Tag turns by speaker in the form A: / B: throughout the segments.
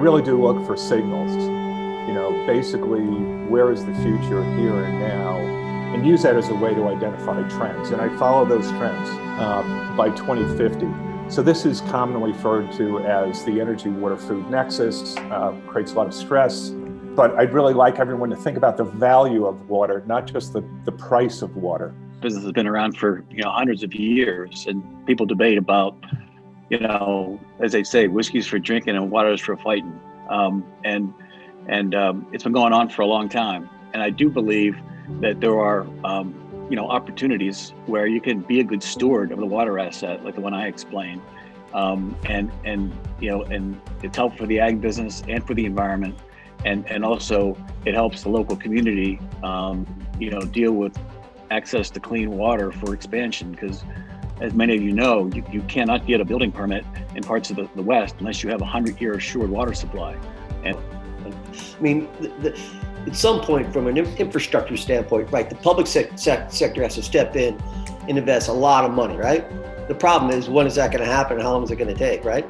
A: really do look for signals, basically where is the future here and now, and use that as a way to identify trends. And I follow those trends by 2050. So this is commonly referred to as the energy, water, food nexus, creates a lot of stress. But I'd really like everyone to think about the value of water, not just the price of water.
B: Business has been around for hundreds of years, and people debate about, as they say, whiskey's for drinking and water is for fighting. And it's been going on for a long time. And I do believe that there are, opportunities where you can be a good steward of the water asset, like the one I explained. And it's helpful for the ag business and for the environment. And also it helps the local community, deal with access to clean water for expansion, because as many of you know, you cannot get a building permit in parts of the West unless you have a 100-year assured water supply. And
C: I mean, at some point, from an infrastructure standpoint, right, the public sector has to step in and invest a lot of money, right? The problem is, when is that going to happen? How long is it going to take, right?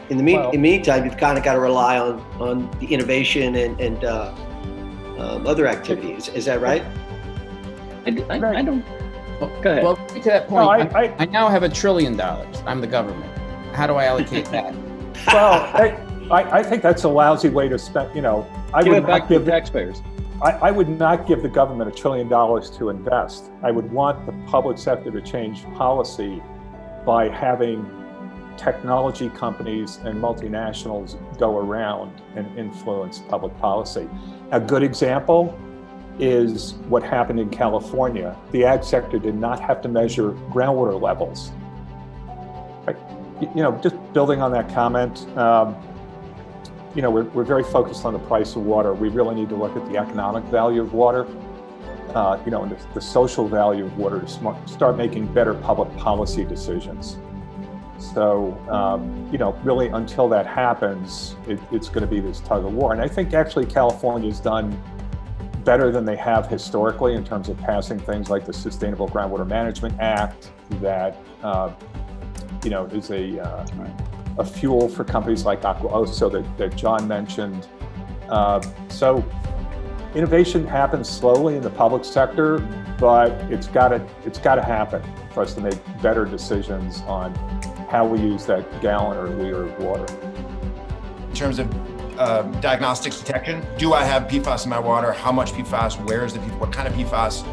C: In the meantime, you've kind of got to rely on the innovation and other activities. Is that right?
D: I don't.
B: Oh, go ahead.
D: Well, to that point, I now have $1 trillion. I'm the government. How do I allocate that?
A: Well, I think that's a lousy way to spend. I
B: give
A: would
B: it back
A: not
B: to
A: give
B: the taxpayers.
A: I would not give the government $1 trillion to invest. I would want the public sector to change policy by having technology companies and multinationals go around and influence public policy. A good example is what happened in California. The ag sector did not have to measure groundwater levels. Just building on that comment, we're very focused on the price of water. We really need to look at the economic value of water, and the social value of water to start making better public policy decisions. So, really until that happens, it's going to be this tug of war. And I think actually California's done better than they have historically in terms of passing things like the Sustainable Groundwater Management Act that, is a fuel for companies like Aquaoso that John mentioned. So innovation happens slowly in the public sector, but it's got to happen for us to make better decisions on how we use that gallon or liter of water.
E: In terms of diagnostics detection, do I have PFAS in my water? How much PFAS? Where is the PFAS? What kind of PFAS?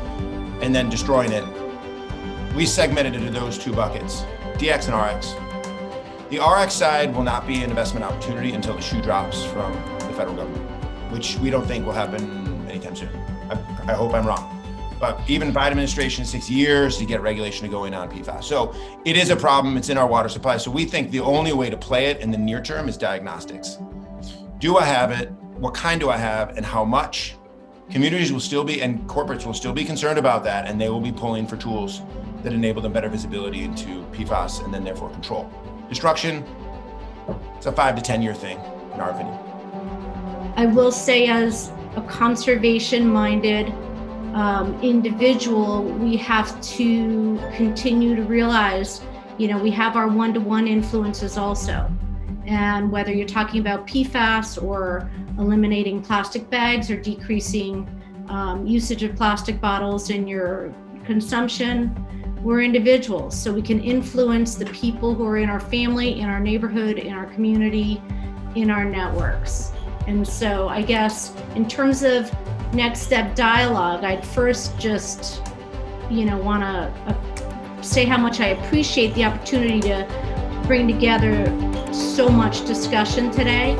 E: And then destroying it. We segmented it into those two buckets, DX and RX. The RX side will not be an investment opportunity until the shoe drops from the federal government, which we don't think will happen anytime soon. I hope I'm wrong. But even Biden administration, 6 years to get regulation to go in on PFAS. So it is a problem. It's in our water supply. So we think the only way to play it in the near term is diagnostics. Do I have it? What kind do I have? And how much? Communities will still be, and corporates will still be concerned about that, and they will be pulling for tools that enable them better visibility into PFAS and then therefore control. Destruction, it's a 5 to 10 year thing, in our opinion.
F: I will say, as a conservation-minded individual, we have to continue to realize, we have our one-to-one influences also. And whether you're talking about PFAS or eliminating plastic bags or decreasing usage of plastic bottles in your consumption, we're individuals. So we can influence the people who are in our family, in our neighborhood, in our community, in our networks. And so I guess in terms of next step dialogue, I'd first just, want to say how much I appreciate the opportunity to bring together so much discussion today,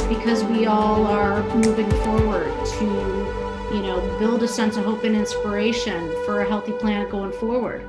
F: because we all are moving forward to, build a sense of hope and inspiration for a healthy planet going forward.